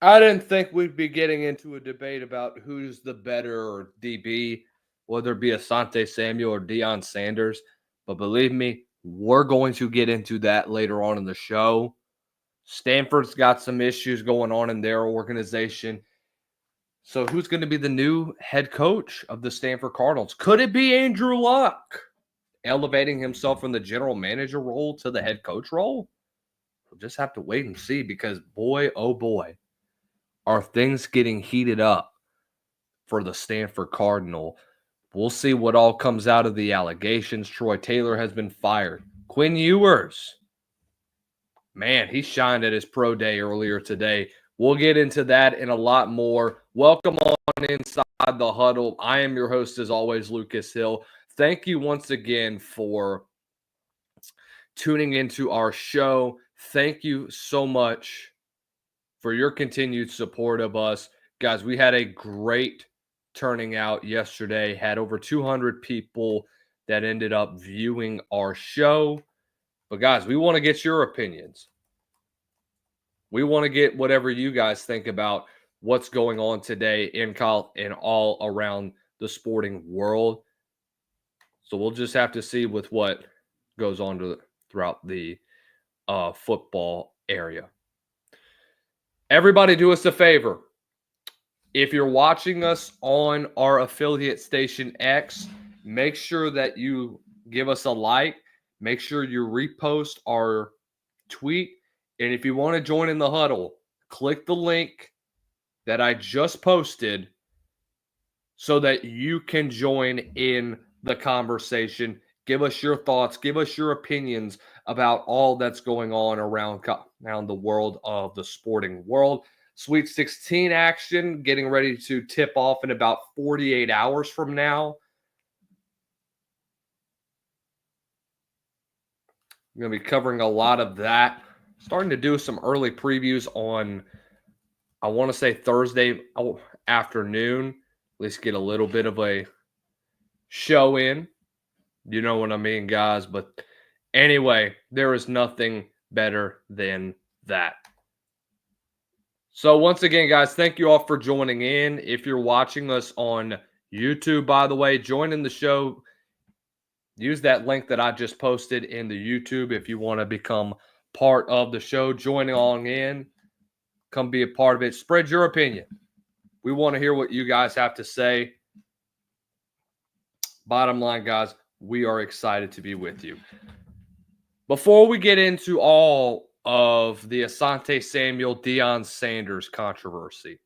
I didn't think we'd be getting into a debate about who's the better DB, whether it be Asante Samuel or Deion Sanders. But believe me, we're going to get into that later on in the show. Stanford's got some issues going on in their organization. So who's going to be the new head coach of the Stanford Cardinals? Could it be Andrew Luck elevating himself from the general manager role to the head coach role? We'll just have to wait and see because boy, oh boy, are things getting heated up for the Stanford Cardinal. We'll see what all comes out of the allegations. Troy Taylor has been fired. Quinn Ewers, man, he shined at his pro day earlier today. We'll get into that and a lot more. Welcome on inside the huddle. I am your host, as always, Lucas Hill. Thank you once again for tuning into our show. Thank you so much for your continued support of us. Guys, we had a great turning out yesterday, had over 200 people that ended up viewing our show. But guys, we want to get your opinions. We want to get whatever you guys think about what's going on today in and all around the sporting world. So we'll just have to see with what goes on throughout the football area. Everybody do us a favor. If you're watching us on our affiliate station X, make sure that you give us a like. Make sure you repost our tweet. And if you want to join in the huddle, click the link that I just posted so that you can join in the conversation. Give us your thoughts. Give us your opinions about all that's going on around the world of the sporting world. Sweet 16 action getting ready to tip off in about 48 hours from now. I'm going to be covering a lot of that. Starting to do some early previews on, I want to say Thursday afternoon. At least get a little bit of a show in. You know what I mean, guys. But anyway, there is nothing better than that. So once again, guys, thank you all for joining in. If you're watching us on YouTube, by the way, join in the show. Use that link that I just posted in the YouTube if you want to become part of the show. Join on in. Come be a part of it. Spread your opinion. We want to hear what you guys have to say. Bottom line, guys, we are excited to be with you. Before we get into all of the Asante Samuel, Deion Sanders controversy,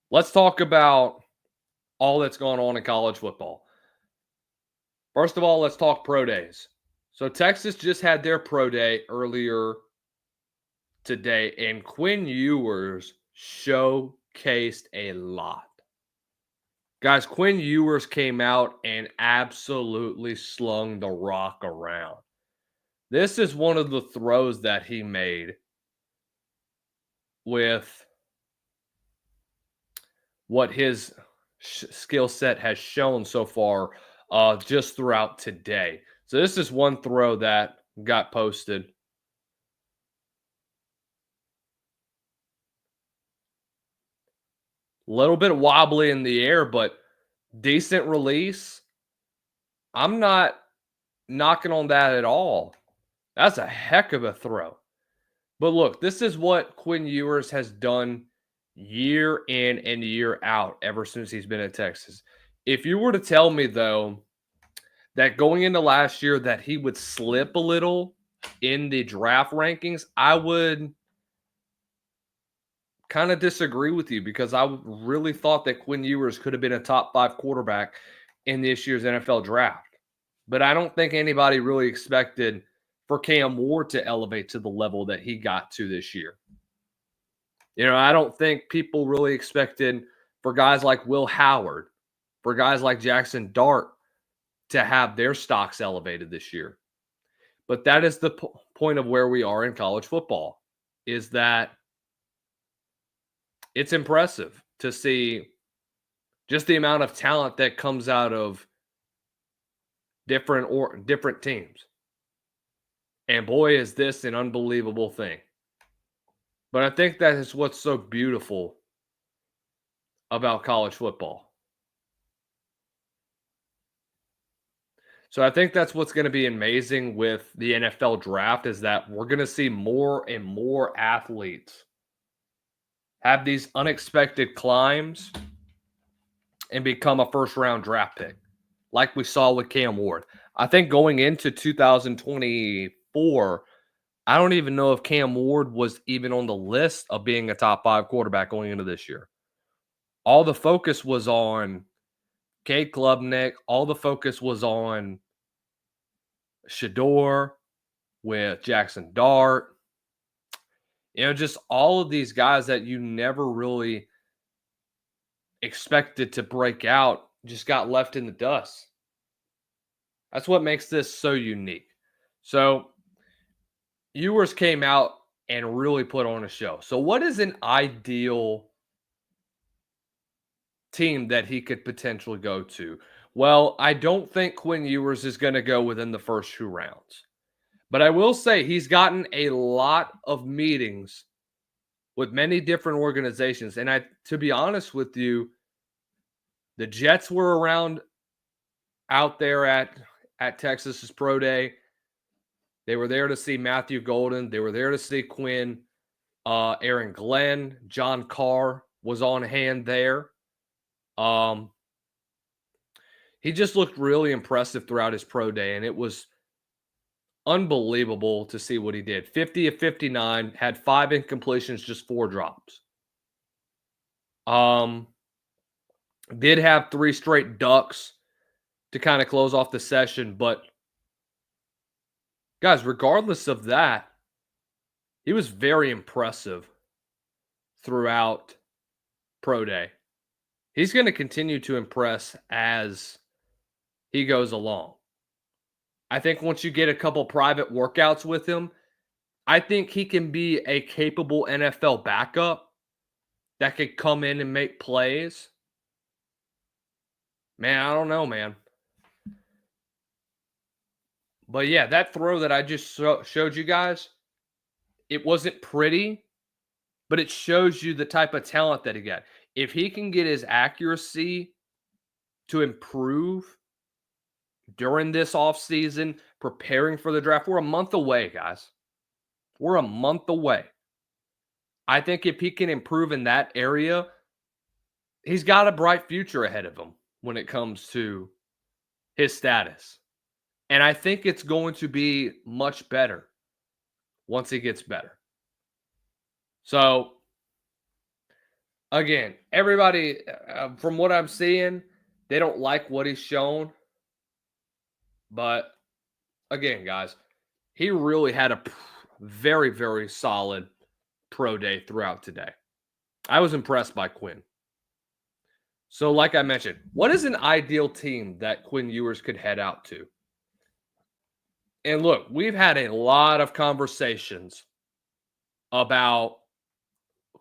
let's talk about all that's going on in college football. First of all, let's talk pro days. So Texas just had their pro day earlier today, and Quinn Ewers showcased a lot. Guys, Quinn Ewers came out and absolutely slung the rock around. This is one of the throws that he made with what his skill set has shown so far just throughout today. So this is one throw that got posted. A little bit wobbly in the air, but decent release. I'm not knocking on that at all. That's a heck of a throw. But look, this is what Quinn Ewers has done year in and year out ever since he's been at Texas. If you were to tell me, though, that going into last year that he would slip a little in the draft rankings, I would kind of disagree with you because I really thought that Quinn Ewers could have been a top 5 quarterback in this year's NFL draft. But I don't think anybody really expected for Cam Ward to elevate to the level that he got to this year. You know, I don't think people really expected for guys like Will Howard, for guys like Jackson Dart to have their stocks elevated this year. But that is the point of where we are in college football, is that it's impressive to see just the amount of talent that comes out of different teams. And boy, is this an unbelievable thing. But I think that is what's so beautiful about college football. So I think that's what's going to be amazing with the NFL draft is that we're going to see more and more athletes have these unexpected climbs and become a first round draft pick, like we saw with Cam Ward. I think going into 2024, I don't even know if Cam Ward was even on the list of being a top 5 quarterback going into this year. All the focus was on Cade Klubnik. All the focus was on Shador with Jackson Dart. Just all of these guys that you never really expected to break out just got left in the dust. That's what makes this so unique. So Ewers came out and really put on a show. So what is an ideal team that he could potentially go to? Well, I don't think Quinn Ewers is going to go within the first 2 rounds. But I will say he's gotten a lot of meetings with many different organizations. And to be honest with you, the Jets were around out there at Texas's Pro Day. They were there to see Matthew Golden. They were there to see Quinn. Aaron Glenn, John Carr was on hand there. He just looked really impressive throughout his pro day, and it was unbelievable to see what he did. 50 of 59, had 5 incompletions, just 4 drops. Did have 3 straight ducks to kind of close off the session, but guys, regardless of that, he was very impressive throughout pro day. He's going to continue to impress as he goes along. I think once you get a couple private workouts with him, I think he can be a capable NFL backup that could come in and make plays. Man, I don't know, man. But yeah, that throw that I just showed you guys, it wasn't pretty, but it shows you the type of talent that he got. If he can get his accuracy to improve during this offseason, preparing for the draft, we're a month away, guys. We're a month away. I think if he can improve in that area, he's got a bright future ahead of him when it comes to his status. And I think it's going to be much better once he gets better. So, again, everybody, from what I'm seeing, they don't like what he's shown. But, again, guys, he really had a very, very solid pro day throughout today. I was impressed by Quinn. So, like I mentioned, what is an ideal team that Quinn Ewers could head out to? And look, we've had a lot of conversations about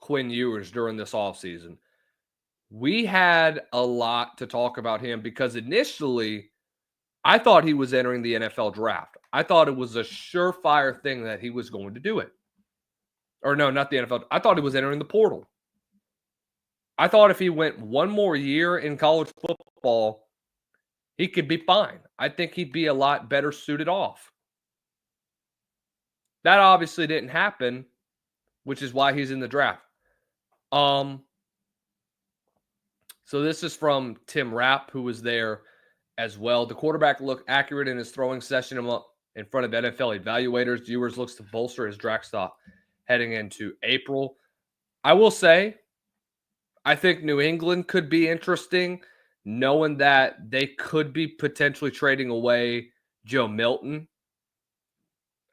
Quinn Ewers during this offseason. We had a lot to talk about him because initially I thought he was entering the NFL draft. I thought it was a surefire thing that he was going to do it. Or no, not the NFL. I thought he was entering the portal. I thought if he went one more year in college football, he could be fine. I think he'd be a lot better suited off. That obviously didn't happen, which is why he's in the draft. So this is from Tim Rapp, who was there as well. The quarterback looked accurate in his throwing session in front of NFL evaluators. Ewers looks to bolster his draft stock heading into April. I will say, I think New England could be interesting, knowing that they could be potentially trading away Joe Milton.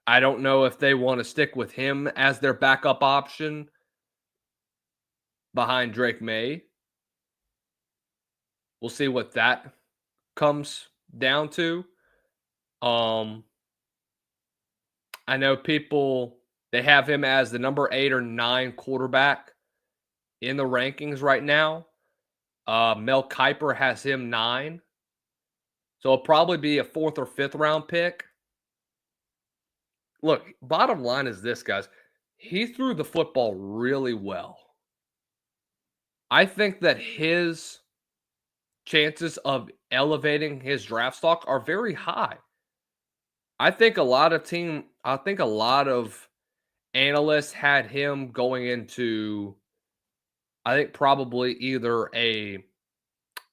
I don't know if they want to stick with him as their backup option behind Drake May. We'll see what that comes down to. I know people, they have him as the number 8 or 9 quarterback in the rankings right now. Mel Kiper has him 9. So it'll probably be a 4th or 5th round pick. Look, bottom line is this, guys. he threw the football really well. I think that his chances of elevating his draft stock are very high. I think a lot of analysts had him going into, I think, probably either a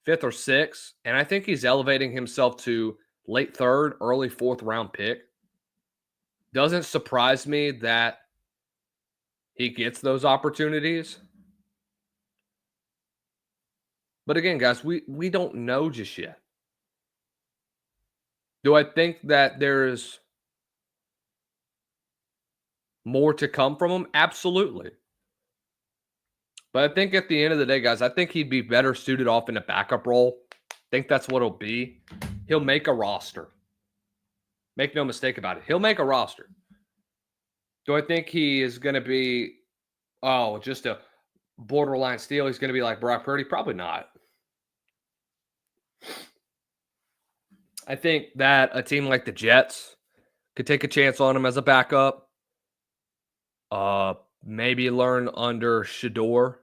fifth or sixth, and I think he's elevating himself to late third, early fourth round pick. Doesn't surprise me that he gets those opportunities. But again, guys, we don't know just yet. Do I think that there's more to come from him? Absolutely. But I think at the end of the day, guys, I think he'd be better suited off in a backup role. I think that's what it'll be. He'll make a roster. Make no mistake about it. He'll make a roster. Do I think he is going to be, just a borderline steal? He's going to be like Brock Purdy? Probably not. I think that a team like the Jets could take a chance on him as a backup. Maybe learn under Shador.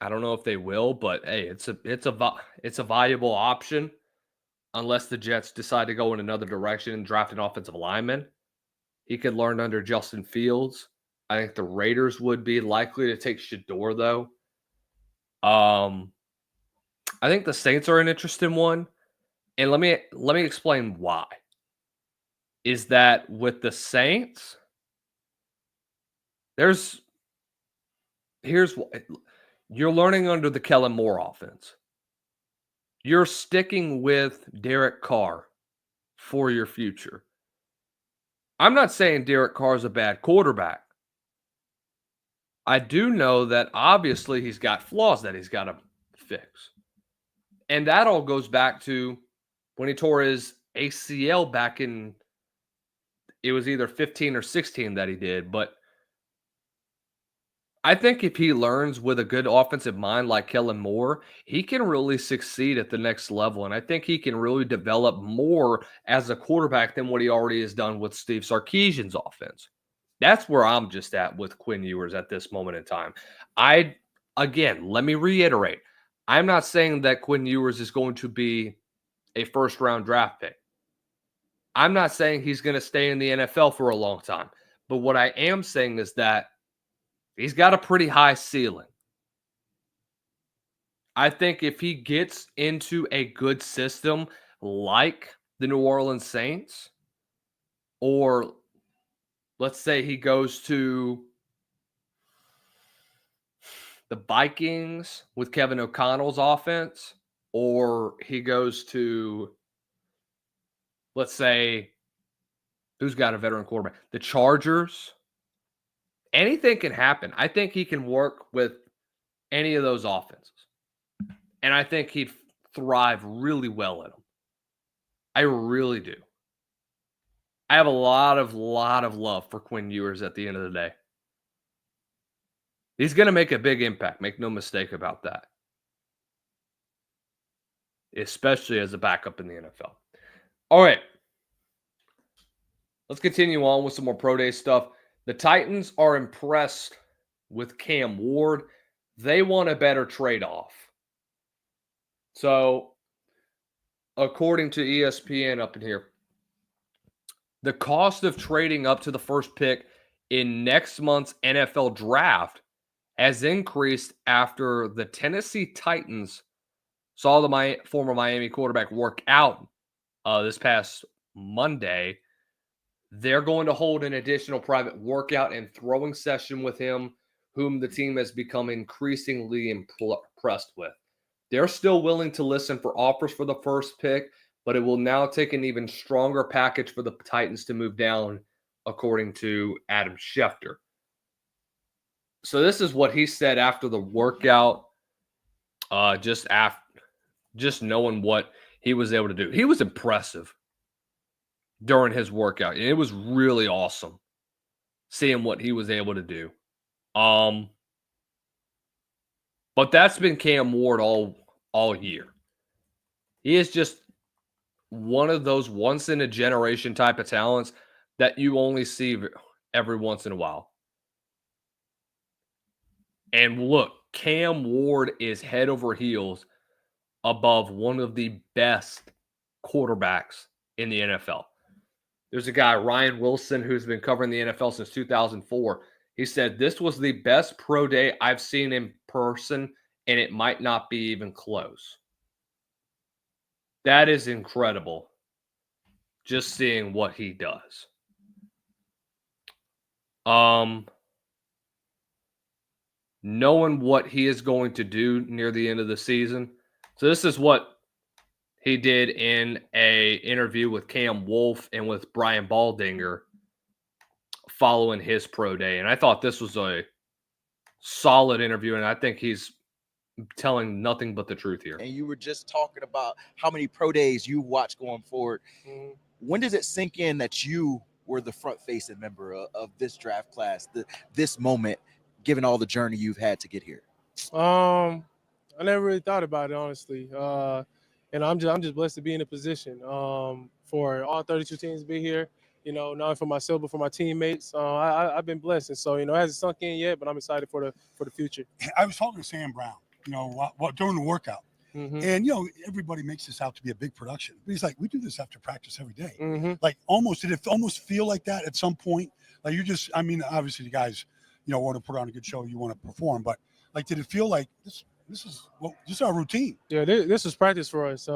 I don't know if they will, but hey, it's a valuable option unless the Jets decide to go in another direction and draft an offensive lineman. He could learn under Justin Fields. I think the Raiders would be likely to take Shador though. I think the Saints are an interesting one, and let me explain why. Is that with the Saints, here's what you're learning under the Kellen Moore offense. You're sticking with Derek Carr for your future. I'm not saying Derek Carr is a bad quarterback. I do know that obviously he's got flaws that he's got to fix. And that all goes back to when he tore his ACL back in, it was either 15 or 16 that he did. But I think if he learns with a good offensive mind like Kellen Moore, he can really succeed at the next level. And I think he can really develop more as a quarterback than what he already has done with Steve Sarkisian's offense. That's where I'm just at with Quinn Ewers at this moment in time. Again, let me reiterate. I'm not saying that Quinn Ewers is going to be a first-round draft pick. I'm not saying he's going to stay in the NFL for a long time. But what I am saying is that he's got a pretty high ceiling. I think if he gets into a good system like the New Orleans Saints, or let's say he goes to the Vikings with Kevin O'Connell's offense, or he goes to, let's say, who's got a veteran quarterback? The Chargers. Anything can happen. I think he can work with any of those offenses. And I think he'd thrive really well in them. I really do. I have a lot of love for Quinn Ewers at the end of the day. He's going to make a big impact. Make no mistake about that. Especially as a backup in the NFL. All right. Let's continue on with some more pro day stuff. The Titans are impressed with Cam Ward. They want a better trade-off. So, according to ESPN up in here, the cost of trading up to the first pick in next month's NFL draft has increased after the Tennessee Titans saw the former Miami quarterback work out this past Monday. They're going to hold an additional private workout and throwing session with him, whom the team has become increasingly impressed with. They're still willing to listen for offers for the first pick, but it will now take an even stronger package for the Titans to move down, according to Adam Schefter. So this is what he said after the workout, just knowing what he was able to do. He was impressive during his workout, and it was really awesome seeing what he was able to do. But that's been Cam Ward all year. He is just one of those once-in-a-generation type of talents that you only see every once in a while. And look, Cam Ward is head over heels above one of the best quarterbacks in the NFL. There's a guy, Ryan Wilson, who's been covering the NFL since 2004. He said, this was the best pro day I've seen in person, and it might not be even close. That is incredible, just seeing what he does. Knowing what he is going to do near the end of the season. So this is what he did in a interview with Cam Wolfe and with Brian Baldinger following his pro day. And I thought this was a solid interview, and I think he's telling nothing but the truth here. And you were just talking about how many pro days you watch going forward. When does it sink in that you were the front-facing member of this draft class, this moment, given all the journey you've had to get here? I never really thought about it, honestly. And I'm just blessed to be in a position for all 32 teams to be here. You know, not only for myself but for my teammates. I've been blessed, and so it hasn't sunk in yet, but I'm excited for the future. I was talking to Sam Brown, during the workout, and everybody makes this out to be a big production. But he's like, we do this after practice every day. Like did it almost feel like that at some point? Like obviously the guys, want to put on a good show, you want to perform, but like, did it feel like this is our routine? Yeah, this was practice for us.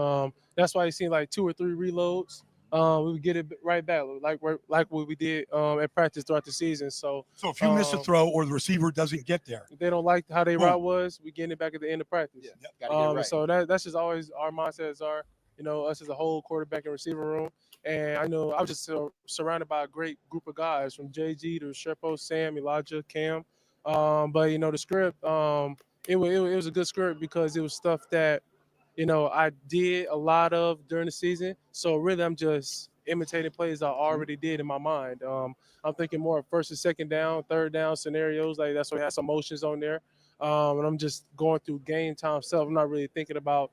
That's why you seen like 2 or 3 reloads. We would get it right back, like what we did at practice throughout the season. So if you miss a throw or the receiver doesn't get there, if they don't like how they route was, we getting it back at the end of practice. Yeah, gotta get it right. So that's just always our mindsets are, us as a whole quarterback and receiver room. And I was just surrounded by a great group of guys from JG to Sherpo, Sam, Elijah, Cam. But the script, it was a good script because it was stuff that I did a lot of during the season. So really, I'm just imitating plays I already did in my mind. I'm thinking more of first and second down, third down scenarios. Like that's what has some motions on there. And I'm just going through game time stuff. I'm not really thinking about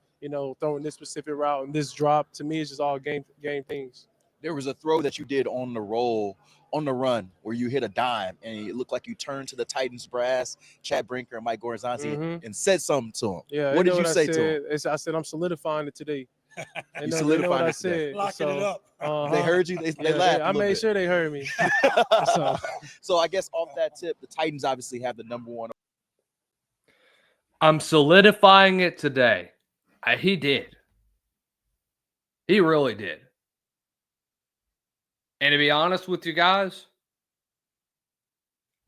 throwing this specific route and this drop. To me, it's just all game things. There was a throw that you did on the run where you hit a dime and it looked like you turned to the Titans brass, Chad Brinker and Mike Gorzanzi, and said something to him. Yeah. What did you say to him? I said, I'm solidifying it today. You solidified it today. Locking it up. They heard you. They laughed. I made sure they heard me. So I guess off that tip, the Titans obviously have the number one. I'm solidifying it today. He did. He really did. And to be honest with you guys,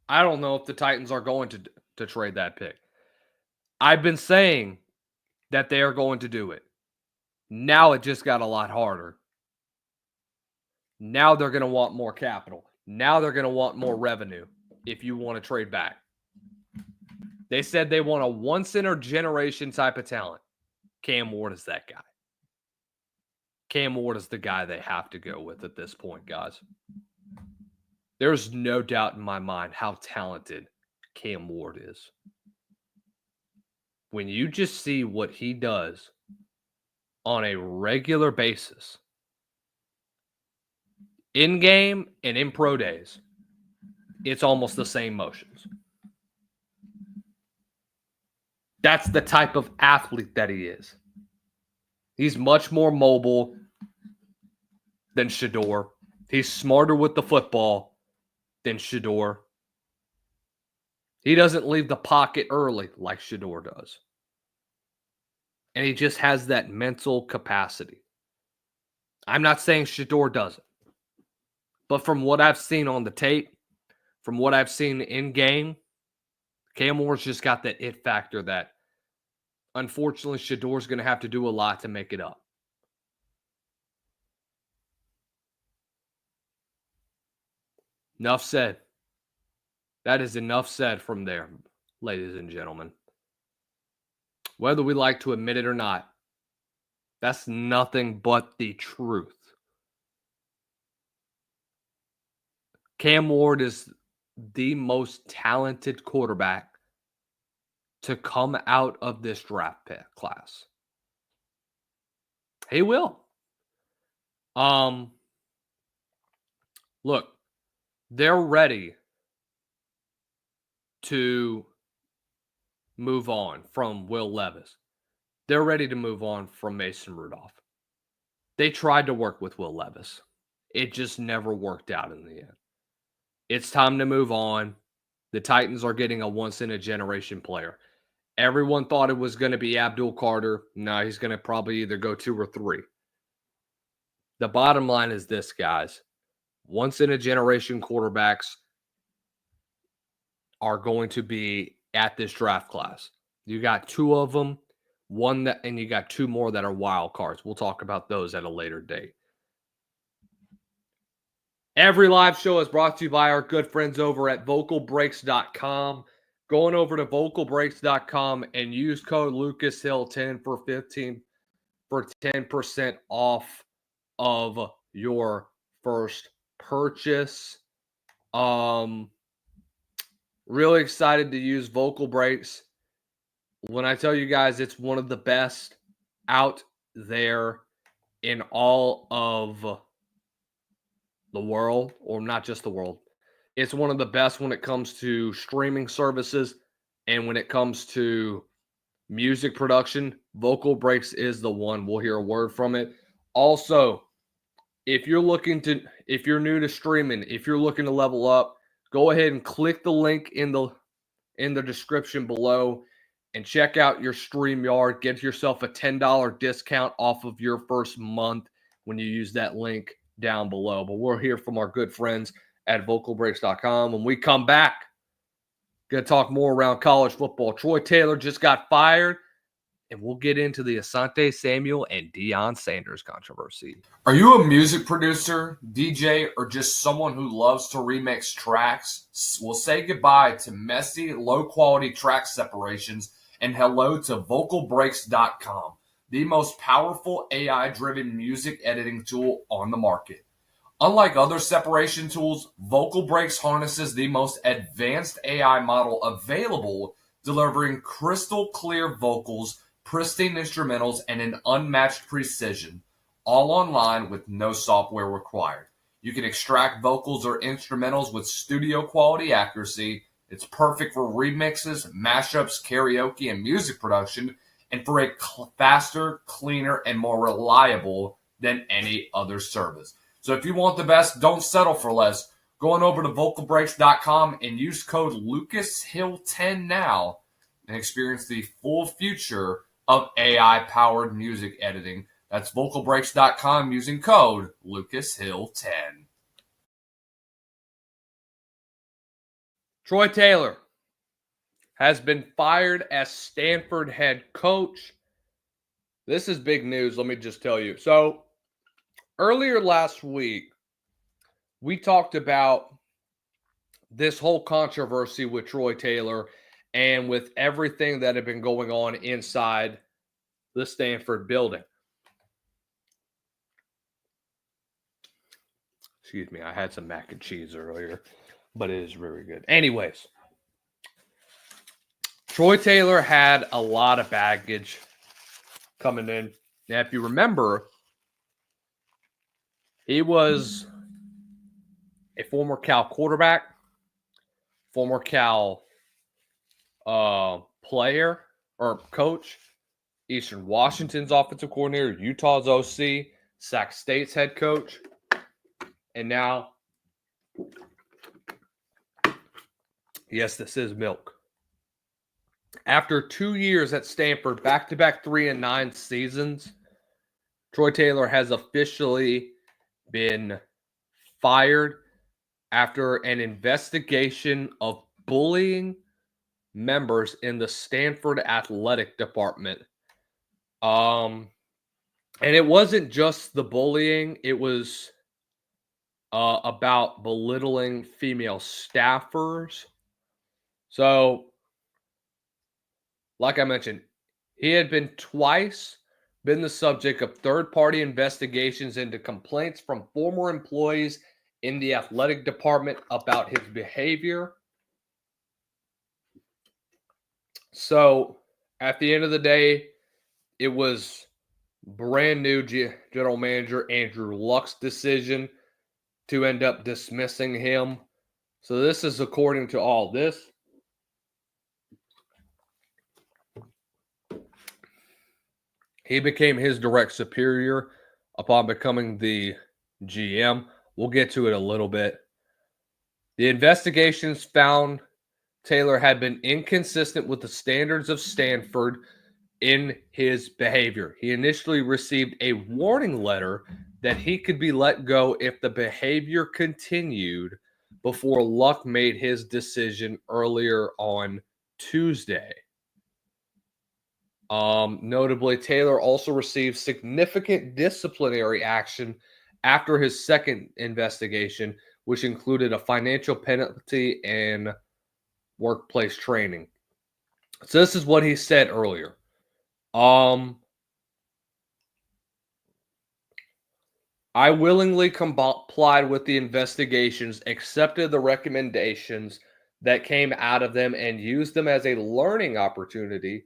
I don't know if the Titans are going to trade that pick. I've been saying that they are going to do it. Now it just got a lot harder. Now they're going to want more capital. Now they're going to want more revenue if you want to trade back. They said they want a once-in-a-generation type of talent. Cam Ward is that guy. Cam Ward is the guy they have to go with at this point, guys. There's no doubt in my mind how talented Cam Ward is. When you just see what he does on a regular basis, in game and in pro days, it's almost the same motions. That's the type of athlete that he is. He's much more mobile than Shedeur. He's smarter with the football than Shedeur. He doesn't leave the pocket early like Shedeur does. And he just has that mental capacity. I'm not saying Shedeur doesn't. But from what I've seen on the tape, from what I've seen in game, Cam Ward's just got that it factor that unfortunately Shedeur's going to have to do a lot to make it up. Enough said. That is enough said from there, ladies and gentlemen. Whether we like to admit it or not, that's nothing but the truth. Cam Ward is the most talented quarterback to come out of this draft pick class. He will. look, they're ready to move on from Will Levis. They're ready to move on from Mason Rudolph. They tried to work with Will Levis. It just never worked out in the end. It's time to move on. The Titans are getting a once-in-a-generation player. Everyone thought it was going to be Abdul Carter. No, he's going to probably either go 2 or 3. The bottom line is this, guys. Once-in-a-generation quarterbacks are going to be at this draft class. You got 2 of them, and you got 2 more that are wild cards. We'll talk about those at a later date. Every live show is brought to you by our good friends over at vocalbreaks.com. Going over to vocalbreaks.com and use code LucasHill10 for 10% off of your first purchase. Really excited to use Vocal Breaks. When I tell you guys it's one of the best out there in all of the world, or not just the world. It's one of the best when it comes to streaming services and when it comes to music production. Vocal Breaks is the one. We'll hear a word from it. Also, if you're new to streaming, if you're looking to level up, go ahead and click the link in the description below and check out your StreamYard. Get yourself a $10 discount off of your first month when you use that link down below. But we're here from our good friends at vocalbreaks.com. When we come back, going to talk more around college football. Troy Taylor just got fired, and we'll get into the Asante Samuel and Deion Sanders controversy. Are you a music producer, DJ, or just someone who loves to remix tracks? Well, say goodbye to messy, low-quality track separations and hello to vocalbreaks.com, the most powerful AI-driven music editing tool on the market. Unlike other separation tools, Vocal Breaks harnesses the most advanced AI model available, delivering crystal clear vocals, pristine instrumentals, and an unmatched precision, all online with no software required. You can extract vocals or instrumentals with studio quality accuracy. It's perfect for remixes, mashups, karaoke, and music production, and for a faster, cleaner, and more reliable than any other service. So if you want the best, don't settle for less. Go on over to vocalbreaks.com and use code LucasHill10 now and experience the full future of AI-powered music editing. That's vocalbreaks.com using code LucasHill10. Troy Taylor has been fired as Stanford head coach. This is big news, let me just tell you. So, earlier last week, we talked about this whole controversy with Troy Taylor and with everything that had been going on inside the Stanford building. Excuse me, I had some mac and cheese earlier, but it is very good. Anyways, Troy Taylor had a lot of baggage coming in. Now, if you remember, he was a former Cal quarterback, former Cal player or coach, Eastern Washington's offensive coordinator, Utah's OC, Sac State's head coach, and now, yes, this is milk. After 2 years at Stanford, back-to-back 3-9 seasons, Troy Taylor has officially been fired after an investigation of bullying members in the Stanford athletic department. And it wasn't just the bullying. It was about belittling female staffers. So, like I mentioned, he had been the subject of third-party investigations into complaints from former employees in the athletic department about his behavior. So, at the end of the day, it was brand new general manager Andrew Luck's decision to end up dismissing him. So this is according to all this. He became his direct superior upon becoming the GM. We'll get to it a little bit. The investigations found Taylor had been inconsistent with the standards of Stanford in his behavior. He initially received a warning letter that he could be let go if the behavior continued before Luck made his decision earlier on Tuesday. Notably, Taylor also received significant disciplinary action after his second investigation, which included a financial penalty and workplace training. So this is what he said earlier. I willingly complied with the investigations, accepted the recommendations that came out of them, and used them as a learning opportunity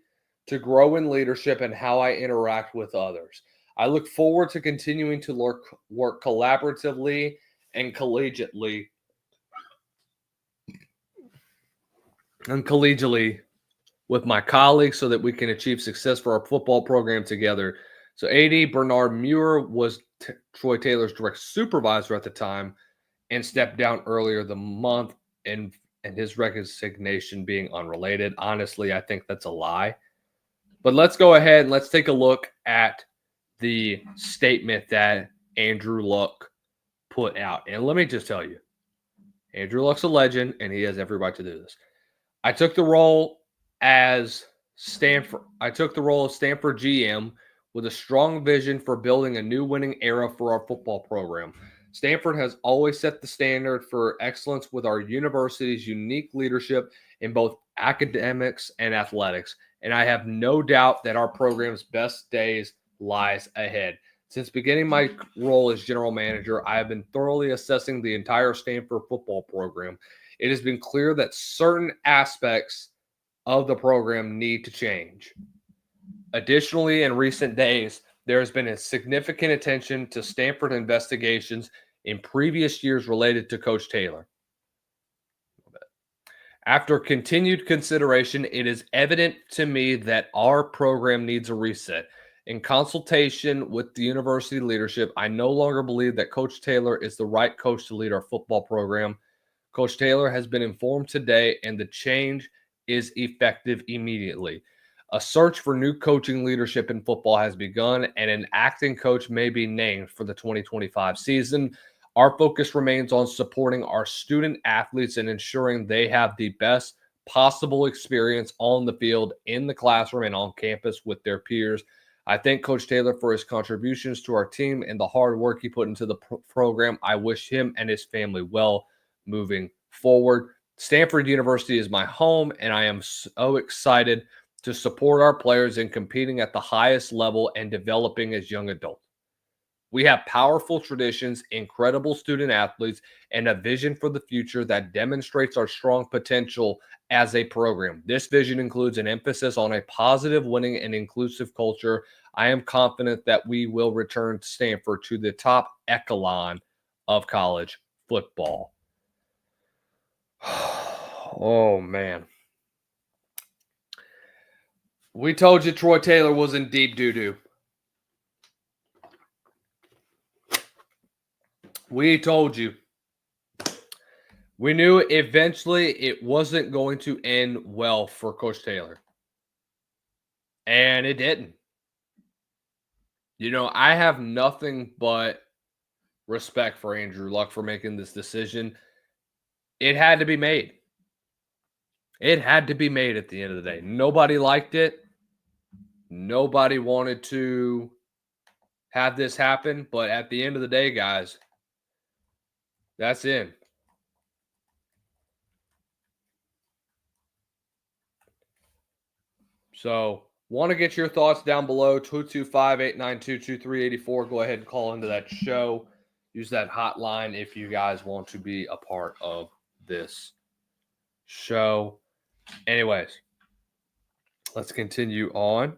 to grow in leadership and how I interact with others. I look forward to continuing to work collaboratively and collegially with my colleagues so that we can achieve success for our football program together. So AD Bernard Muir was Troy Taylor's direct supervisor at the time and stepped down earlier the month, and his resignation being unrelated. Honestly, I think that's a lie. But let's go ahead and let's take a look at the statement that Andrew Luck put out. And let me just tell you, Andrew Luck's a legend, and he has every right to do this. I took the role of Stanford GM with a strong vision for building a new winning era for our football program. Stanford has always set the standard for excellence with our university's unique leadership in both academics and athletics, and I have no doubt that our program's best days lies ahead. Since beginning my role as general manager, I have been thoroughly assessing the entire Stanford football program. It has been clear that certain aspects of the program need to change. Additionally, in recent days, there has been a significant attention to Stanford investigations in previous years related to Coach Taylor. After continued consideration, it is evident to me that our program needs a reset. In consultation with the university leadership, I no longer believe that Coach Taylor is the right coach to lead our football program. Coach Taylor has been informed today, and the change is effective immediately. A search for new coaching leadership in football has begun, and an acting coach may be named for the 2025 season. Our focus remains on supporting our student athletes and ensuring they have the best possible experience on the field, in the classroom, and on campus with their peers. I thank Coach Taylor for his contributions to our team and the hard work he put into the program. I wish him and his family well moving forward. Stanford University is my home, and I am so excited to support our players in competing at the highest level and developing as young adults. We have powerful traditions, incredible student athletes, and a vision for the future that demonstrates our strong potential as a program. This vision includes an emphasis on a positive, winning, and inclusive culture. I am confident that we will return Stanford to the top echelon of college football. Oh, man. We told you Troy Taylor was in deep doo-doo. We told you. We knew eventually it wasn't going to end well for Coach Taylor. And it didn't. You know, I have nothing but respect for Andrew Luck for making this decision. It had to be made. It had to be made at the end of the day. Nobody liked it. Nobody wanted to have this happen. But at the end of the day, guys, that's it. So, want to get your thoughts down below, 225-892-2384. Go ahead and call into that show. Use that hotline if you guys want to be a part of this show. Anyways, let's continue on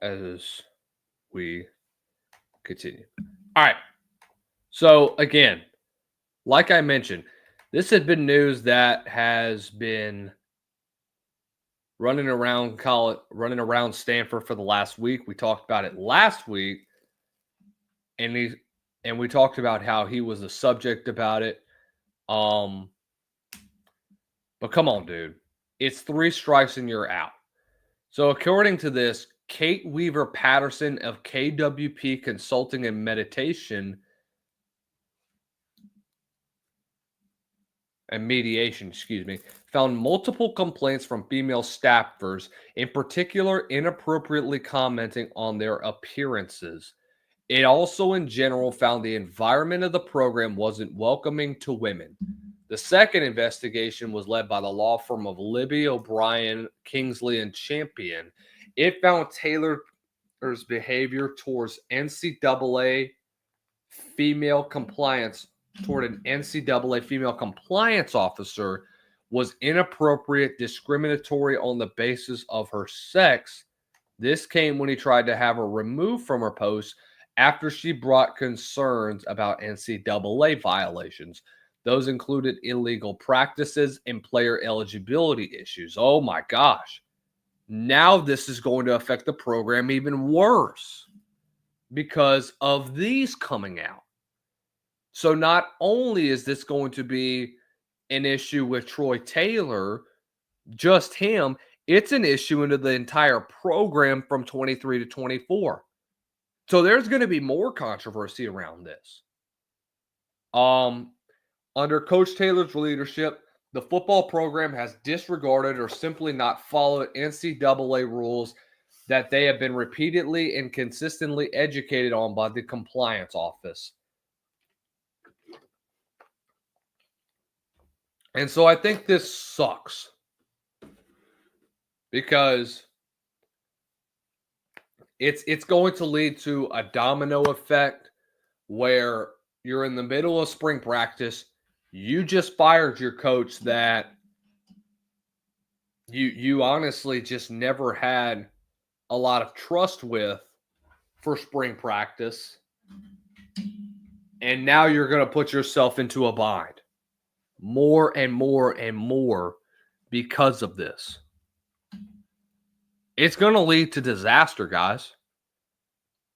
as we continue. All right. So again, like I mentioned, this has been news that has been running around Stanford for the last week. We talked about it last week, and we talked about how he was the subject about it. But come on, dude. It's 3 strikes and you're out. So according to this, Kate Weaver Patterson of KWP Consulting and Mediation and Mediation, found multiple complaints from female staffers, in particular inappropriately commenting on their appearances. It also, in general, found the environment of the program wasn't welcoming to women. The second investigation was led by the law firm of Libby, O'Brien, Kingsley, and Champion. It found Taylor's behavior towards NCAA female compliance toward an NCAA female compliance officer was inappropriate, discriminatory on the basis of her sex. This came when he tried to have her removed from her post after she brought concerns about NCAA violations. Those included illegal practices and player eligibility issues. Oh my gosh. Now this is going to affect the program even worse because of these coming out. So not only is this going to be an issue with Troy Taylor, just him, it's an issue into the entire program from 23 to 24. So there's going to be more controversy around this. Under Coach Taylor's leadership, the football program has disregarded or simply not followed NCAA rules that they have been repeatedly and consistently educated on by the compliance office. And so I think this sucks because it's going to lead to a domino effect where you're in the middle of spring practice. You just fired your coach that you honestly just never had a lot of trust with for spring practice. And now you're going to put yourself into a bind more and more and more because of this. It's going to lead to disaster, guys.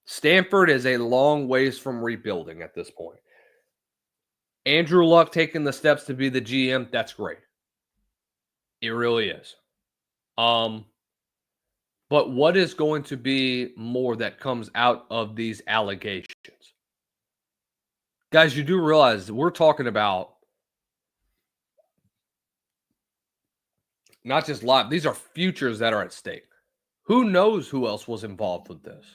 Stanford is a long ways from rebuilding at this point. Andrew Luck taking the steps to be the GM, that's great. It really is. But what is going to be more that comes out of these allegations? Guys, you do realize we're talking about not just live. These are futures that are at stake. Who knows who else was involved with this?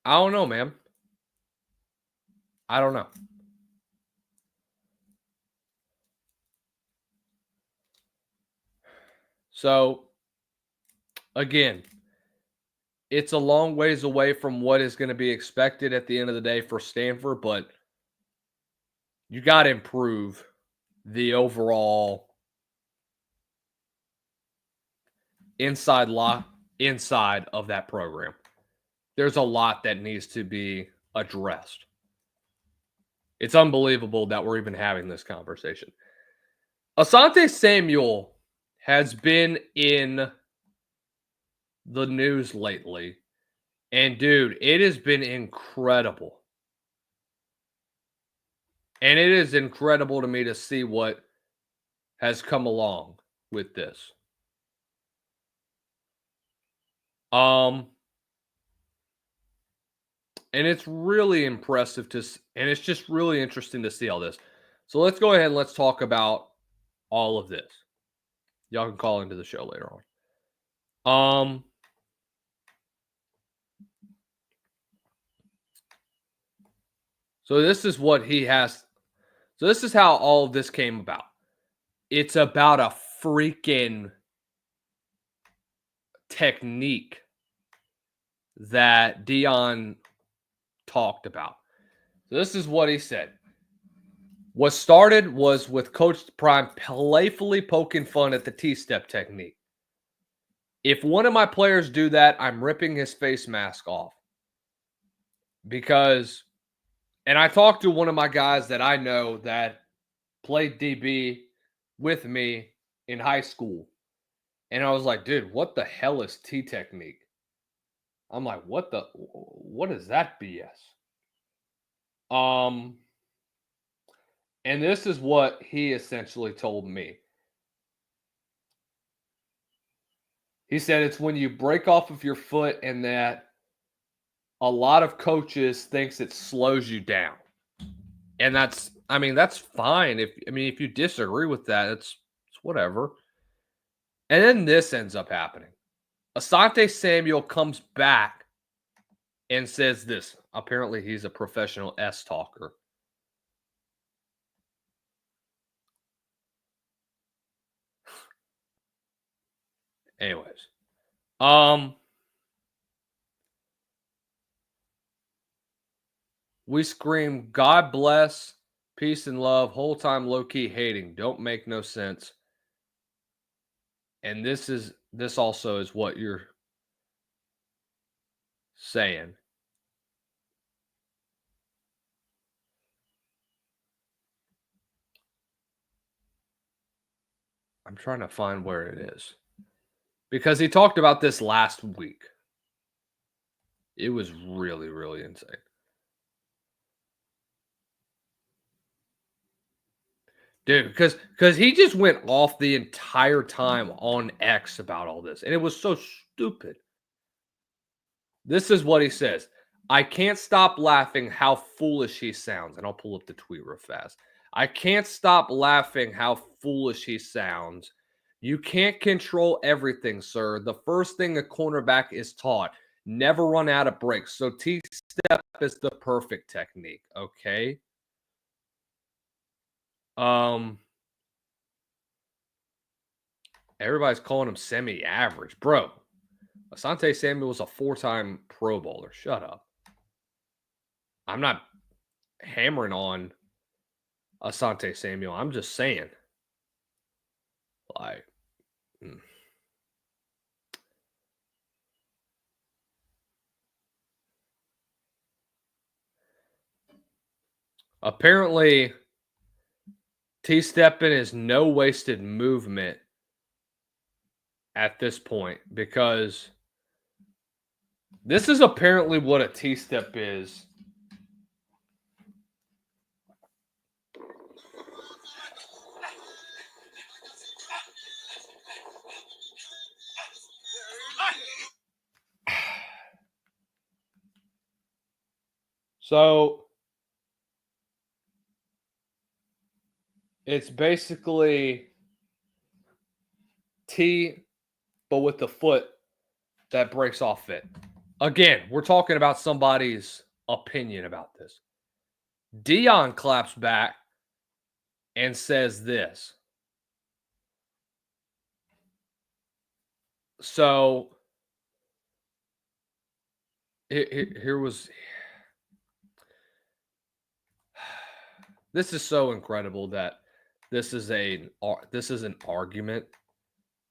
I don't know, man. I don't know. So, again, it's a long ways away from what is going to be expected at the end of the day for Stanford, but you got to improve the overall inside of that program. There's a lot that needs to be addressed. It's unbelievable that we're even having this conversation. Asante Samuel has been in the news lately. And dude, it has been incredible. And it is incredible to me to see what has come along with this. And it's really impressive and it's just really interesting to see all this. So let's go ahead and let's talk about all of this. Y'all can call into the show later on. So this is what he has. So this is how all of this came about. It's about a freaking technique that Deion talked about. So this is what he said. What started was with Coach Prime playfully poking fun at the T-step technique. If one of my players do that, I'm ripping his face mask off. because, and I talked to one of my guys that I know that played DB with me in high school. And I was like, dude, what the hell is T technique? I'm like, what is that BS? And this is what he essentially told me. He said it's when you break off of your foot and that a lot of coaches thinks it slows you down. And that's fine. If you disagree with that, it's whatever. And then this ends up happening. Asante Samuel comes back and says this. Apparently, he's a professional S-talker. Anyways. We scream, God bless, peace and love, whole time low-key hating. Don't make no sense. And this also is what you're saying. I'm trying to find where it is. Because he talked about this last week. It was really, really insane. Dude, because he just went off the entire time on X about all this. And it was so stupid. This is what he says. I can't stop laughing how foolish he sounds. And I'll pull up the tweet real fast. I can't stop laughing how foolish he sounds. You can't control everything, sir. The first thing a cornerback is taught, never run out of breaks. So T-step is the perfect technique, okay? Everybody's calling him semi-average. Bro, Asante Samuel was a 4-time Pro Bowler. Shut up. I'm not hammering on Asante Samuel. I'm just saying. Like, apparently, T-stepping is no wasted movement at this point because this is apparently what a T-step is. So it's basically T, but with the foot that breaks off it. Again, we're talking about somebody's opinion about this. Deion claps back and says this. So here was. This is so incredible that this is an argument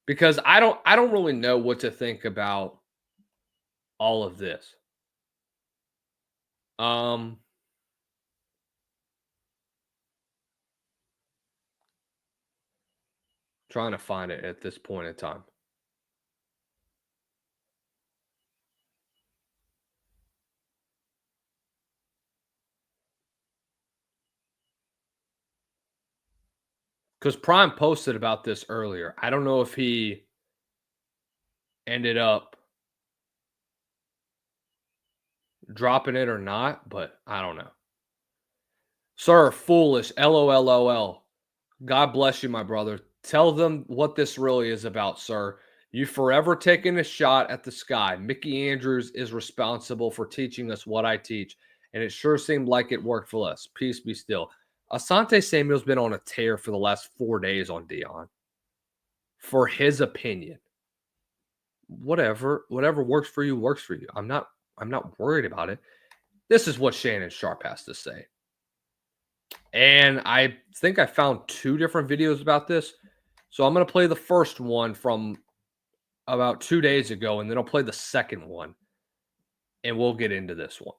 because I don't really know what to think about all of this. Trying to find it at this point in time. Because Prime posted about this earlier. I don't know if he ended up dropping it or not, but I don't know. Sir, foolish, LOLOL. God bless you, my brother. Tell them what this really is about, sir. You forever taking a shot at the sky. Mickey Andrews is responsible for teaching us what I teach, and it sure seemed like it worked for us. Peace be still. Asante Samuel's been on a tear for the last 4 days on Deion. For his opinion. Whatever works for you works for you. I'm not worried about it. This is what Shannon Sharp has to say. And I think I found 2 different videos about this. So I'm going to play the first one from about 2 days ago, and then I'll play the second one. And we'll get into this one.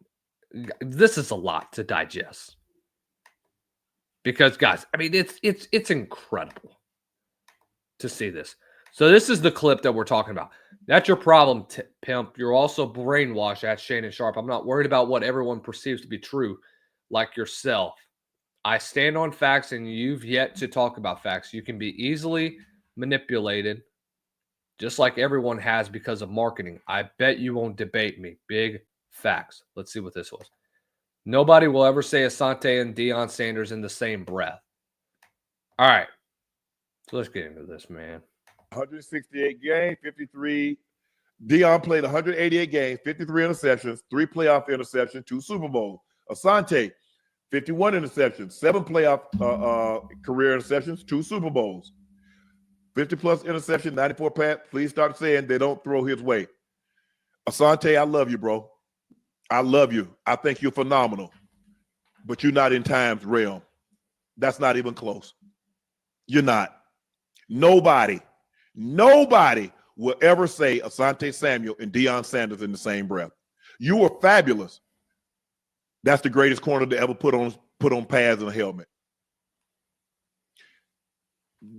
This is a lot to digest. Because, guys, I mean, it's incredible to see this. So this is the clip that we're talking about. That's your problem, pimp. You're also brainwashed at Shannon Sharp. I'm not worried about what everyone perceives to be true, like yourself. I stand on facts, and you've yet to talk about facts. You can be easily manipulated, just like everyone has because of marketing. I bet you won't debate me. Big facts. Let's see what this was. Nobody will ever say Asante and Deion Sanders in the same breath. All right. So let's get into this, man. 168 games, 53. Deion played 188 games, 53 interceptions, 3 playoff interceptions, 2 Super Bowls. Asante, 51 interceptions, 7 playoff career interceptions, 2 Super Bowls. 50-plus interception, 94 pass. Please start saying they don't throw his way. Asante, I love you, bro. I love you. I think you're phenomenal. But you're not in time's realm. That's not even close. You're not. Nobody will ever say Asante Samuel and Deion Sanders in the same breath. You were fabulous. That's the greatest corner to ever put on pads and a helmet.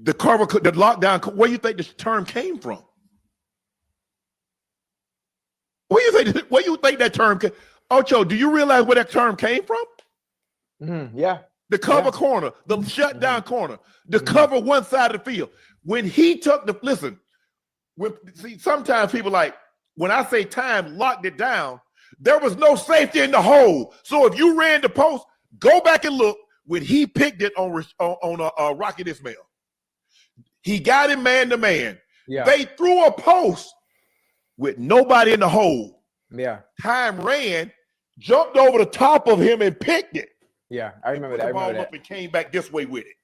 The lockdown, where do you think this term came from? Where do you think that term came? Ocho, do you realize where that term came from? Yeah. The cover corner, the shutdown corner, the cover one side of the field. When he took sometimes people like, when I say time locked it down, there was no safety in the hole. So if you ran the post, go back and look when he picked it on Rocket Ismail. He got him man to man. Yeah. They threw a post with nobody in the hole. Yeah. Time ran, jumped over the top of him and picked it. Yeah, I remember that. The ball up and came back this way with it.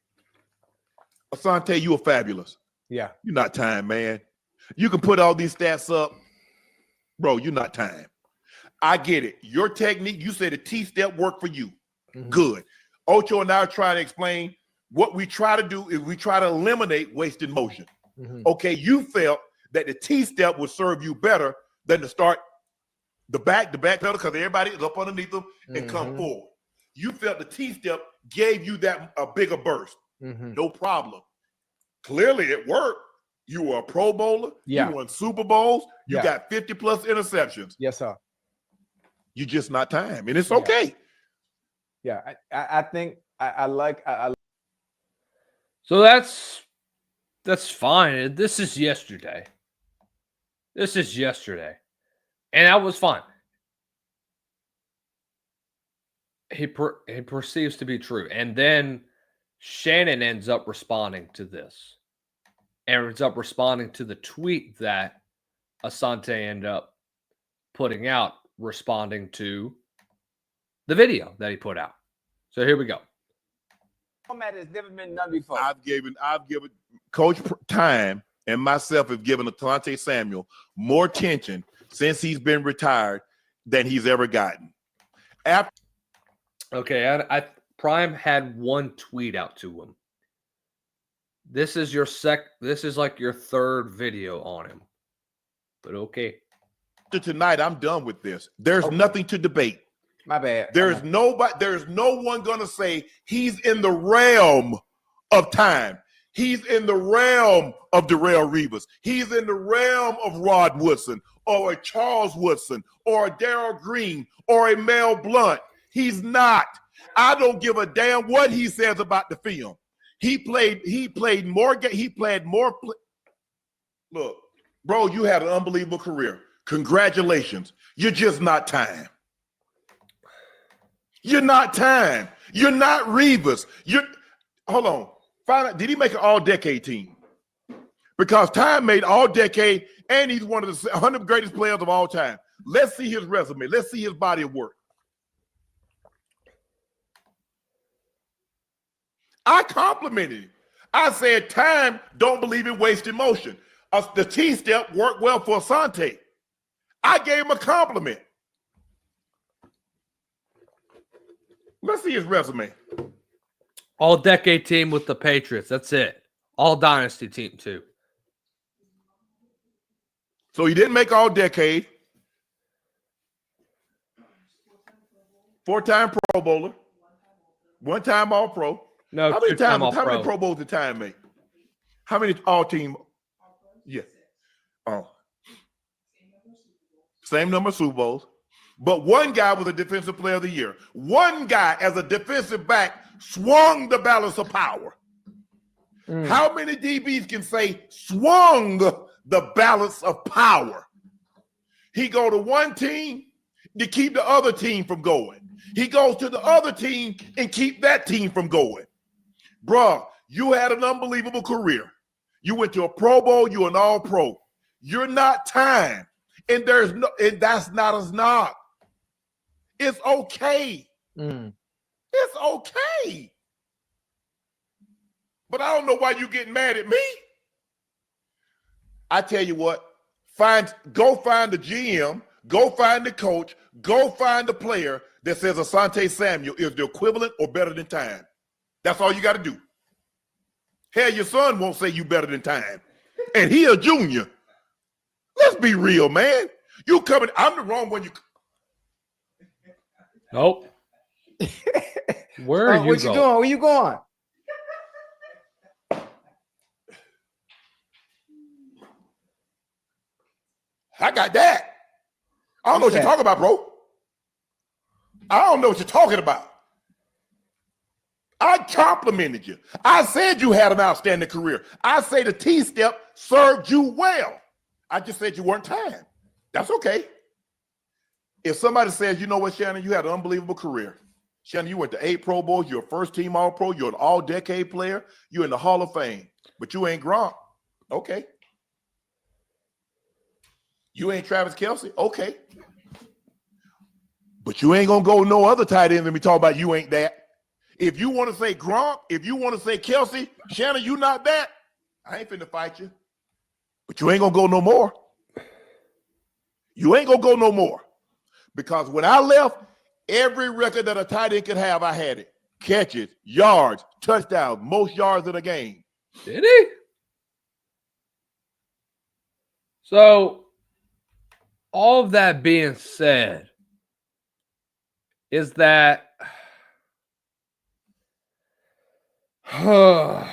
Asante, you are fabulous. Yeah. You're not time, man. You can put all these stats up. Bro, you're not time. I get it. Your technique, you said the T-step worked for you. Good. Ocho and I are trying to explain what we try to do is we try to eliminate wasted motion. Okay, you felt that the T-step would serve you better than to start the back pedal because everybody is up underneath them and come forward. You felt the T-step gave you that a bigger burst. No problem. Clearly it worked. You were a Pro Bowler. Yeah. You won Super Bowls. You got 50-plus interceptions. Yes, sir. You're just not time, and it's okay. Yeah, I think I like. So that's fine. This is yesterday. And that was fine. He perceives to be true. And then Shannon ends up responding to this. And ends up responding to the tweet that Asante ended up putting out, responding to the video that he put out. So here we go. Format has never been done before. I've given Coach Time and myself have given Asante Samuel more attention since he's been retired than he's ever gotten. Okay, Prime had one tweet out to him. This is like your third video on him. But okay. Tonight, I'm done with this. There's nothing to debate. My bad. There's no one gonna say he's in the realm of Time. He's in the realm of Darrelle Revis. He's in the realm of Rod Woodson or a Charles Woodson or a Darryl Green or a Mel Blunt. He's not. I don't give a damn what he says about the film. He played more. Look, bro, you had an unbelievable career. Congratulations. You're just not Time. You're not Time. You're not Revis. Hold on. Find out, did he make an all-decade team? Because Time made all-decade, and he's one of the 100 greatest players of all time. Let's see his resume. Let's see his body of work. I complimented him. I said, Time don't believe in wasted motion. The T-step worked well for Asante. I gave him a compliment. Let's see his resume. All-decade team with the Patriots. That's it. All-dynasty team, too. So he didn't make all-decade. 4-time Pro Bowler, 1-time All-Pro. No, How many two-time times? How many All-Pro. Pro Bowls did Time make? How many All-Team? Yeah. Oh. Same number of Super Bowls. But one guy was a Defensive Player of the Year. One guy, as a defensive back, swung the balance of power. How many DBs can say swung the balance of power? He go to one team to keep the other team from going. He goes to the other team and keep that team from going. Bruh, you had an unbelievable career. You went to a Pro Bowl, you're an All-Pro. You're not Time. And that's not a knock. It's okay. It's okay. But I don't know why you getting mad at me. I tell you what, go find the GM, go find the coach, go find the player that says Asante Samuel is the equivalent or better than Time. That's all you got to do. Hell, your son won't say you better than Time. And he a junior. Let's be real, man. You coming, I'm the wrong one. Nope. Where are you What you doing? Where you going? I got that. I don't know what you're talking about, bro. I don't know what you're talking about. I complimented you. I said you had an outstanding career. I say the T-step served you well. I just said you weren't Time. That's okay. If somebody says, you know what, Shannon, you had an unbelievable career. Shannon, you went to 8 Pro Bowls. You're a first-team All-Pro. You're an all-decade player. You're in the Hall of Fame. But you ain't Gronk. Okay. You ain't Travis Kelce. Okay. But you ain't going to go no other tight end and be talking about you ain't that. If you want to say Gronk, if you want to say Kelce, Shannon, you not that. I ain't finna fight you. But you ain't going to go no more. You ain't going to go no more. Because when I left, every record that a tight end could have, I had it. Catches, yards, touchdowns, most yards in a game. Did he? So, all of that being said, is that I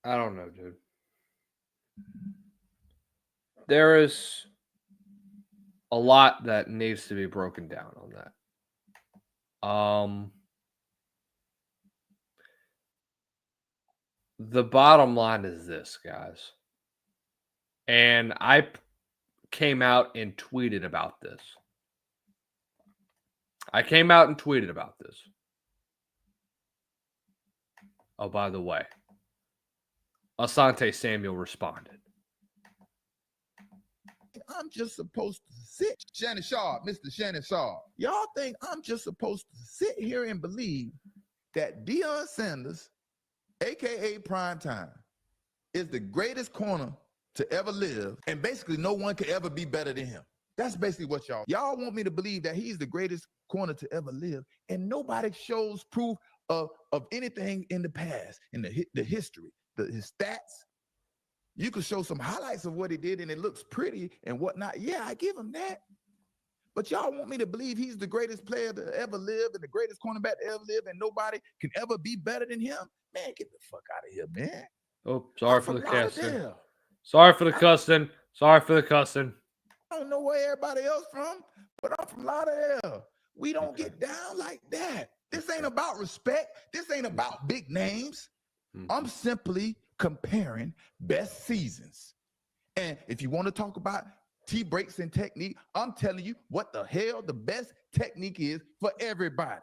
don't know, dude. There is a lot that needs to be broken down on that. The bottom line is this, guys. And I came out and tweeted about this. Oh, by the way, Asante Samuel responded. I'm just supposed to sit, Shannon Sharp, Mr. Shannon Sharp. Y'all think I'm just supposed to sit here and believe that Deion Sanders, aka Primetime, is the greatest corner to ever live, and basically no one could ever be better than him. That's basically what y'all want me to believe, that he's the greatest corner to ever live, and nobody shows proof of anything in the past, in the history, his stats. You could show some highlights of what he did and it looks pretty and whatnot. Yeah, I give him that. But y'all want me to believe he's the greatest player to ever live and the greatest cornerback to ever live and nobody can ever be better than him? Man, get the fuck out of here, man. Oh, sorry for the cussing. Sorry for the cussing. I don't know where everybody else from, but I'm from Lauderdale. We don't get down like that. This ain't about respect. This ain't about big names. I'm simply comparing best seasons. And if you want to talk about T breaks and technique, I'm telling you what the hell the best technique is for everybody.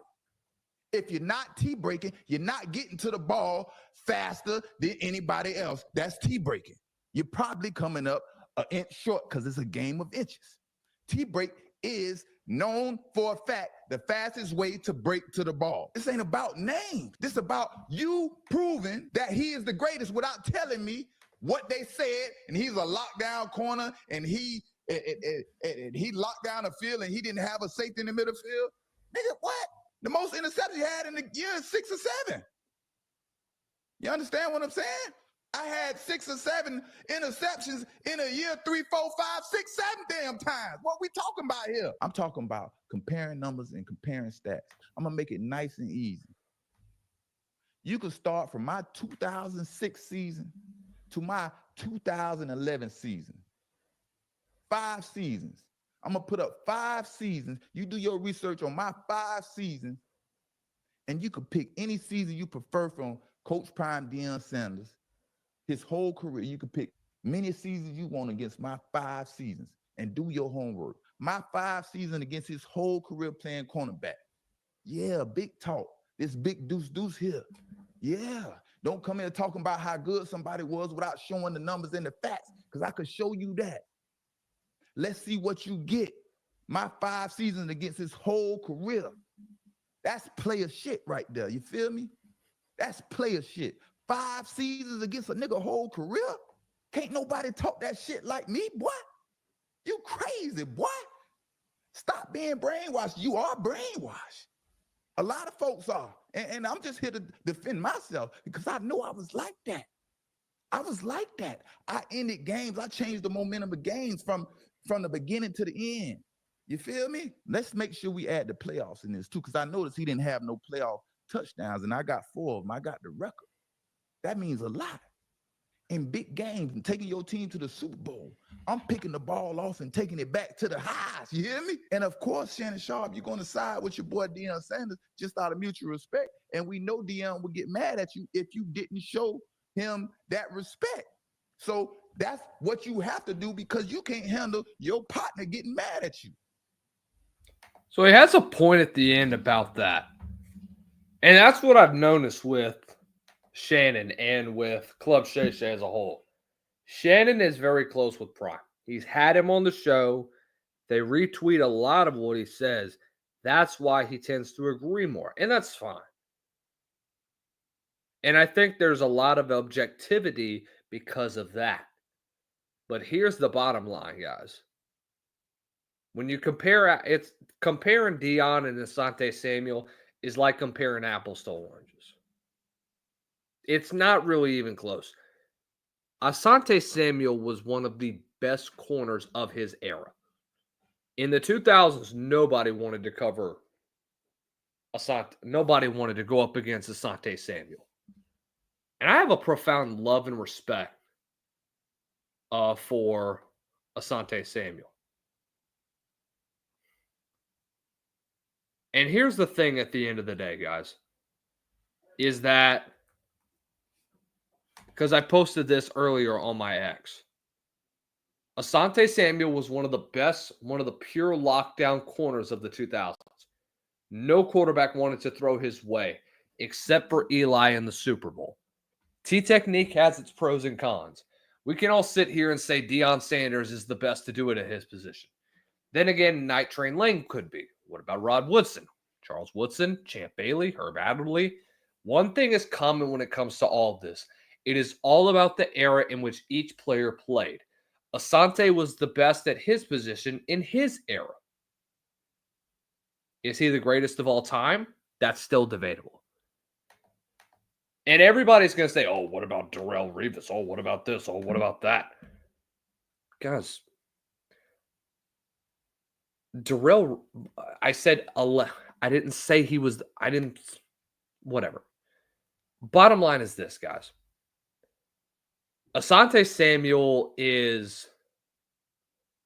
If you're not T breaking, you're not getting to the ball faster than anybody else. That's T breaking. You're probably coming up an inch short because it's a game of inches. T break is known for a fact the fastest way to break to the ball. This ain't about names. This is about you proving that he is the greatest without telling me what they said, and he's a lockdown corner, and he locked down the field, and he didn't have a safety in the middle field. Nigga, what? The most interceptions he had in the year is 6 or 7. You understand what I'm saying? I had 6 or 7 interceptions in a year, 3, 4, 5, 6, 7 damn times. What we talking about here? I'm talking about comparing numbers and comparing stats. I'm going to make it nice and easy. You can start from my 2006 season to my 2011 season. 5 seasons. I'm going to put up 5 seasons. You do your research on my 5 seasons, and you can pick any season you prefer from Coach Prime Deion Sanders. His whole career, you can pick many seasons you want against my 5 seasons and do your homework. My 5 seasons against his whole career playing cornerback. Yeah, big talk. This big deuce here. Yeah. Don't come in talking about how good somebody was without showing the numbers and the facts, because I could show you that. Let's see what you get. My 5 seasons against his whole career. That's player shit right there. You feel me? That's player shit. 5 seasons against a nigga whole career? Can't nobody talk that shit like me, boy. You crazy, boy. Stop being brainwashed. You are brainwashed. A lot of folks are. And I'm just here to defend myself because I know I was like that. I was like that. I ended games. I changed the momentum of games from the beginning to the end. You feel me? Let's make sure we add the playoffs in this too, because I noticed he didn't have no playoff touchdowns, and I got 4 of them. I got the record. That means a lot. In big games and taking your team to the Super Bowl, I'm picking the ball off and taking it back to the highs. You hear me? And of course, Shannon Sharp, you're going to side with your boy Deion Sanders just out of mutual respect. And we know Deion would get mad at you if you didn't show him that respect. So that's what you have to do, because you can't handle your partner getting mad at you. So he has a point at the end about that. And that's what I've noticed with Shannon and with Club Shay Shay as a whole. Shannon is very close with Prime. He's had him on the show. They retweet a lot of what he says. That's why he tends to agree more. And that's fine. And I think there's a lot of objectivity because of that. But here's the bottom line, guys. When you compare, it's comparing Deion and Asante Samuel is like comparing apples to oranges. It's not really even close. Asante Samuel was one of the best corners of his era. In the 2000s, nobody wanted to cover Asante. Nobody wanted to go up against Asante Samuel. And I have a profound love and respect for Asante Samuel. And here's the thing at the end of the day, guys, is that, because I posted this earlier on my X, Asante Samuel was one of the best, one of the pure lockdown corners of the 2000s. No quarterback wanted to throw his way, except for Eli in the Super Bowl. T-technique has its pros and cons. We can all sit here and say Deion Sanders is the best to do it at his position. Then again, Night Train Lane could be. What about Rod Woodson? Charles Woodson, Champ Bailey, Herb Adderley? One thing is common when it comes to all of this. It is all about the era in which each player played. Asante was the best at his position in his era. Is he the greatest of all time? That's still debatable. And everybody's going to say, oh, what about Darrelle Revis? Oh, what about this? Oh, what about that? Guys, Darrelle, I said, I didn't say he was, whatever. Bottom line is this, guys. Asante Samuel is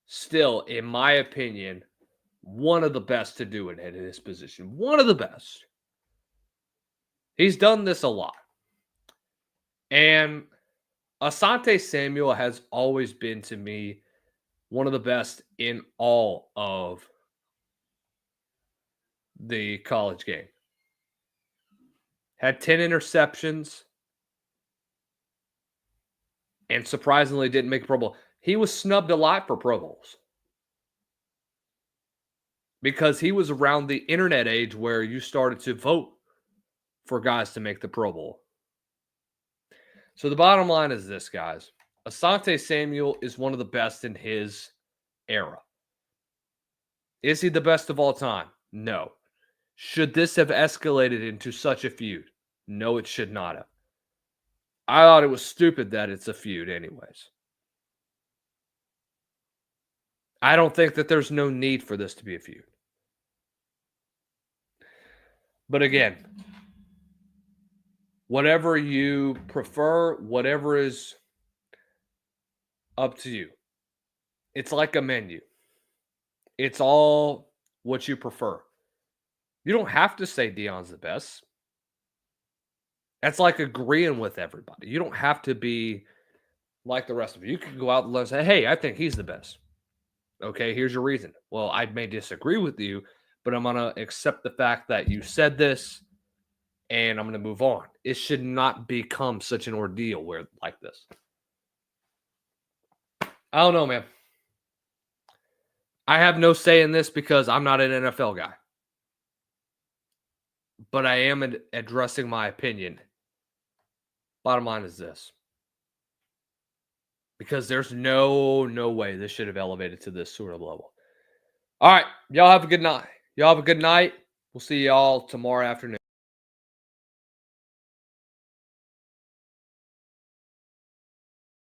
still, in my opinion, one of the best to do it at his position. One of the best. He's done this a lot. And Asante Samuel has always been, to me, one of the best in all of the college game. Had 10 interceptions. And surprisingly didn't make a Pro Bowl. He was snubbed a lot for Pro Bowls. Because he was around the internet age where you started to vote for guys to make the Pro Bowl. So the bottom line is this, guys. Asante Samuel is one of the best in his era. Is he the best of all time? No. Should this have escalated into such a feud? No, it should not have. I thought it was stupid that it's a feud anyways. I don't think that there's no need for this to be a feud. But again, whatever you prefer, whatever is up to you. It's like a menu. It's all what you prefer. You don't have to say Deion's the best. That's like agreeing with everybody. You don't have to be like the rest of you. You can go out and say, hey, I think he's the best. Okay, here's your reason. Well, I may disagree with you, but I'm going to accept the fact that you said this, and I'm going to move on. It should not become such an ordeal where like this. I don't know, man. I have no say in this because I'm not an NFL guy. But I am addressing my opinion. Bottom line is this. Because there's no way this should have elevated to this sort of level. All right. Y'all have a good night. We'll see y'all tomorrow afternoon.